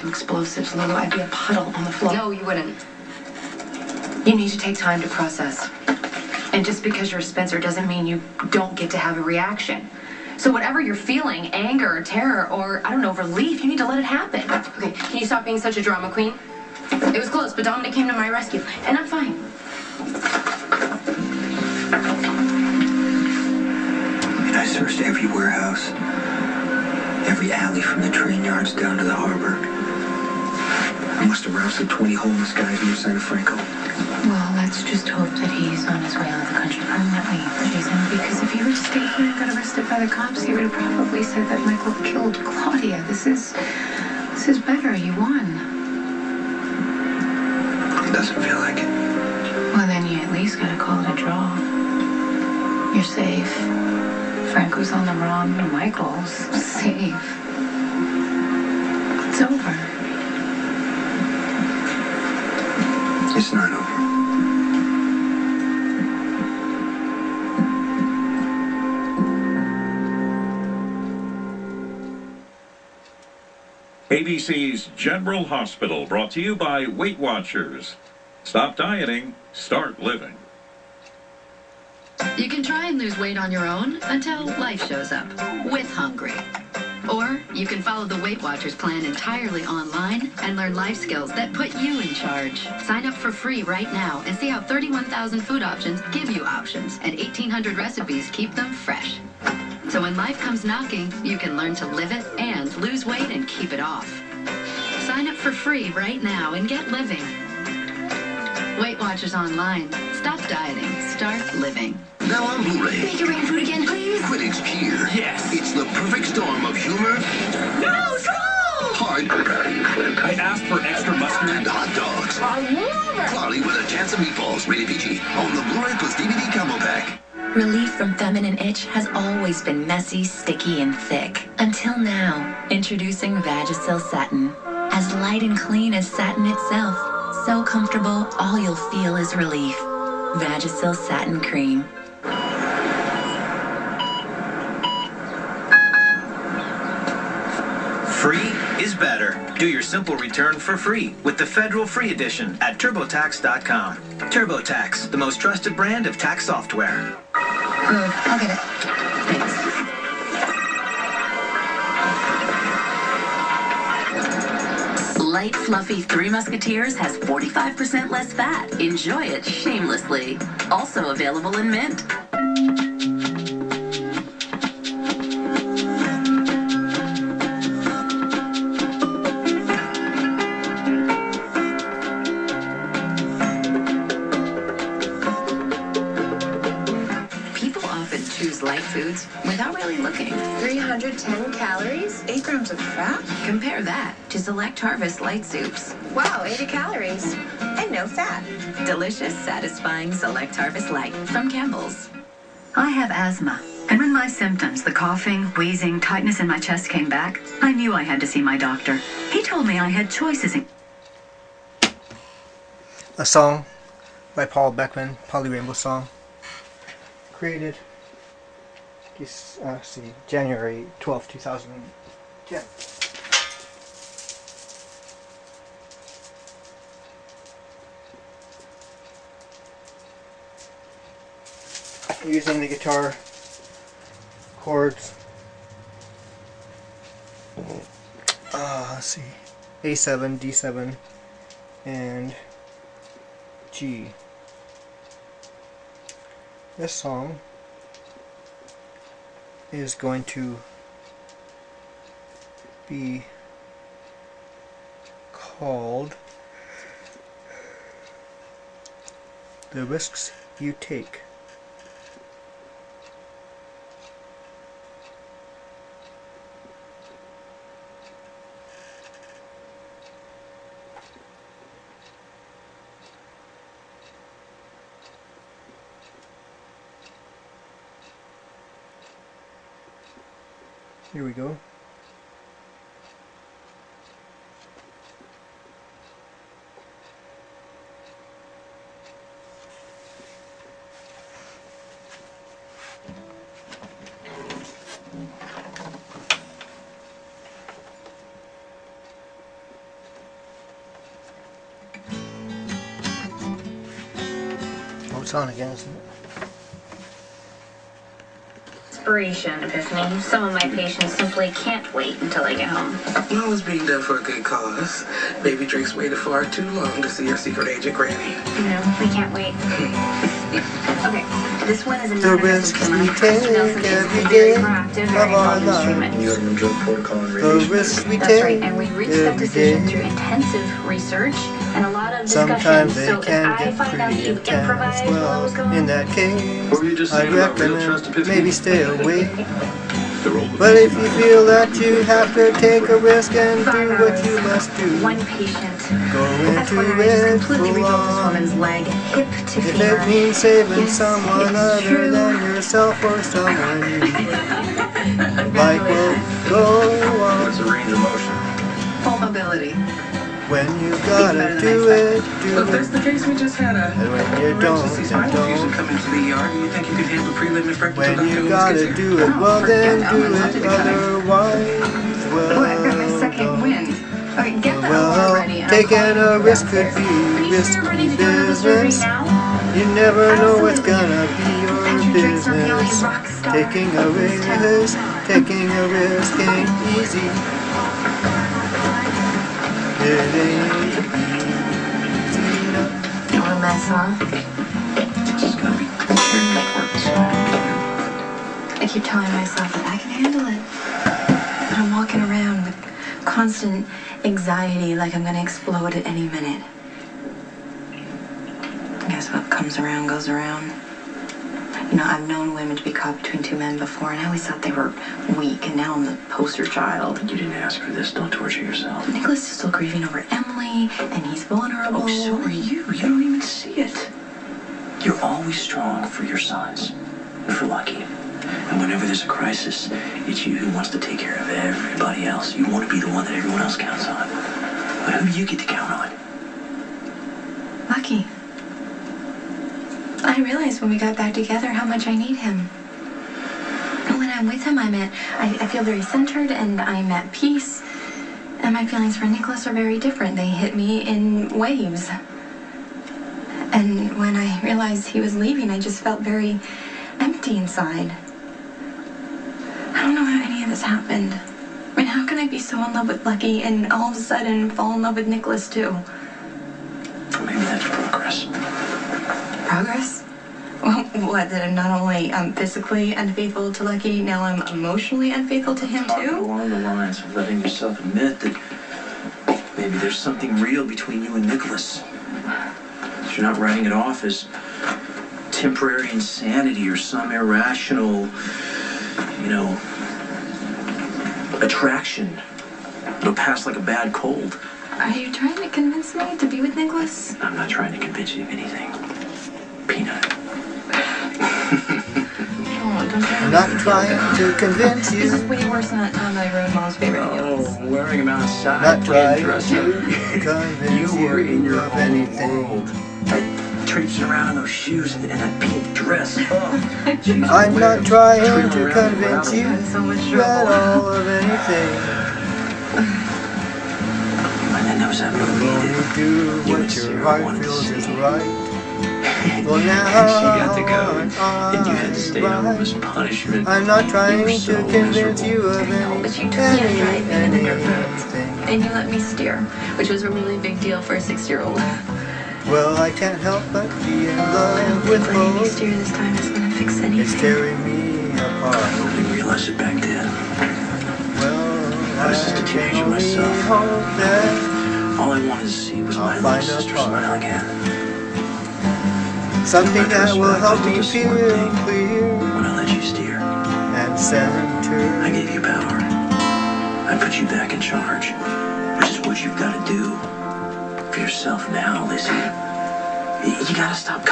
to explosives, Lulu, I'd be a puddle on the floor. No, you wouldn't. You need to take time to process. And just because you're a Spencer doesn't mean you don't get to have a reaction. So whatever you're feeling, anger or terror or, I don't know, relief, you need to let it happen. Okay, can you stop being such a drama queen? It was close, but Dominic came to my rescue, and I'm fine. I searched every warehouse, every alley from the train yards down to the harbor. I must have rousted 20 homeless guys near Santa Franco. Well, let's just hope that he's on his way out of the country permanently, Jason, because if he were to stay here and got arrested by the cops, he would have probably said that Michael killed Claudia. This is better. You won. It doesn't feel like it. Well, then you at least gotta call it a draw. You're safe. Franco's on the run. Michael's safe. It's over. It's not over. ABC's General Hospital, brought to you by Weight Watchers. Stop dieting, start living. You can try and lose weight on your own until life shows up with Hungry. Or you can follow the Weight Watchers plan entirely online and learn life skills that put you in charge. Sign up for free right now and see how 31,000 food options give you options and 1,800 recipes keep them fresh. So when life comes knocking, you can learn to live it and lose weight and keep it off. Sign up for free right now and get living. Weight Watchers online. Stop dieting. Start living. Now on Blu-ray. Make it rain food again, please. Quidditch here. Yes. It's the perfect storm of humor. No, troll! Hard. I asked for extra mustard. And hot dogs. I love it. Cloudy with a chance of meatballs. Rated PG. On the Blu-ray plus DVD combo pack. Relief from feminine itch has always been messy, sticky, and thick. Until now, introducing Vagisil Satin. As light and clean as satin itself. So comfortable, all you'll feel is relief. Vagisil Satin Cream. Free is better. Do your simple return for free with the Federal Free Edition at TurboTax.com. TurboTax, the most trusted brand of tax software. Good, I'll get it. Thanks. Light, fluffy Three Musketeers has 45% less fat. Enjoy it shamelessly. Also available in mint. Light foods without really looking. 310 calories, 8 grams of fat. Compare that to Select Harvest Light Soups. Wow, 80 calories and no fat. Delicious, satisfying Select Harvest Light from Campbell's. I have asthma, and when my symptoms, the coughing, wheezing, tightness in my chest came back, I knew I had to see my doctor. He told me I had choices in... A song by Paul Beckman, Polly Rainbow song, created January 12, 2010. Using the guitar chords, let's see, A7, D7, and G. This song is going to be called The Risks You Take. Here we go. it's on again, isn't it? Inspiration, Epiphany. Some of my patients simply can't wait until I get home. All is being done for a good cause. Baby Drake's waited far too long to see her secret agent Granny. No, we can't wait. Okay, this one is a The risks we take every day of our life. The risks we That's take right, and we reached that every decision day. through intensive research and a lot of discussion. Sometimes they So can if I get find out pretty you improvised intense. while I was Well, gone, in that case, What were you just I saying about real recommend trust, Epiphany? maybe stay away. The role of But if you feel that you have to take a risk and do what you must do, one patient. go That's into when I just it completely full rebuilt this on. woman's leg, hip to If femur. it means saving Yes, someone it's other true. than yourself or someone you like will go on. What's the range of motion? Full mobility. When you gotta do it, do If that's it. the case, we just had a And when you don't, emergency then spinal fusion don't. come into the ER. Do you think you could handle prelim if Rector When you Dr. gotta Lewis gets do it, well then do it. Otherwise, Oh, I've got my well, second don't. win. Okay, get that Well, over ready and I'll taking call you a risk downstairs. could be Are you sure risky we're ready to do another surgery business. now? You never know what's Absolutely. gonna be your Patrick Drake's not the only business. rock star Taking a of this town. risk ain't easy. It ain't easy. What a mess, huh? This is gonna be very important. I keep telling myself that I can handle it. But I'm walking around with constant anxiety like I'm gonna explode at any minute. I guess what comes around goes around. You know, I've known women to be caught between two men before, and I always thought they were weak, and now I'm the poster child. You didn't ask for this. Don't torture yourself. Nicholas is still grieving over Emily, and he's vulnerable. Oh, so are you. You don't even see it. You're always strong for your sons and for Lucky. And whenever there's a crisis, it's you who wants to take care of everybody else. You want to be the one that everyone else counts on. But who do you get to count on? Lucky. I realized when we got back together how much I need him. When I'm with him, I feel very centered and I'm at peace. And my feelings for Nicholas are very different. They hit me in waves. And when I realized he was leaving, I just felt very empty inside. I don't know how any of this happened. I mean, how can I be so in love with Lucky and all of a sudden fall in love with Nicholas too? Maybe that's progress. Progress? Well, what, that I'm not only physically unfaithful to Lucky, now I'm emotionally unfaithful to him Talking too? along the lines of letting yourself admit that maybe there's something real between you and Nicholas. That you're not writing it off as temporary insanity or some irrational, attraction. It'll pass like a bad cold. Are you trying to convince me to be with Nicholas? I'm not trying to convince you of anything. Peanut. Oh, don't try I'm not trying to convince This is you. way worse than that time I rode Mom's favorite heels. Oh, wearing them outside. Not trying dress to up. convince You were in your of own anything. world. Traipsing around in those shoes and that pink dress. Oh, geez, I'm wear not trying trim to around convince the you I'm in so much at trouble. all of anything. And then there was that You movie only that do you and what your Sarah heart wanted to feels see. is right. Well, And now she got to go, and you had to stay home right. as punishment. I'm not You trying were to so convince miserable. you of But you took me out driving in the airport. anything. And you let me steer, which was a really big deal for a 6-year-old. Well, I can't help but be in love with Letting me both. steer this time is gonna fix It's anything. tearing me apart. I didn't realize it back then. Well, I was just a I teenager can only myself. hope that All I wanted to see was I'll my find little a sister part. smile again. something My that trust will back help was me just one feel thing. clear When I let you steer, and center. I gave you power. I put you back in charge, which is what you've got to do for yourself now, Lizzie. You gotta stop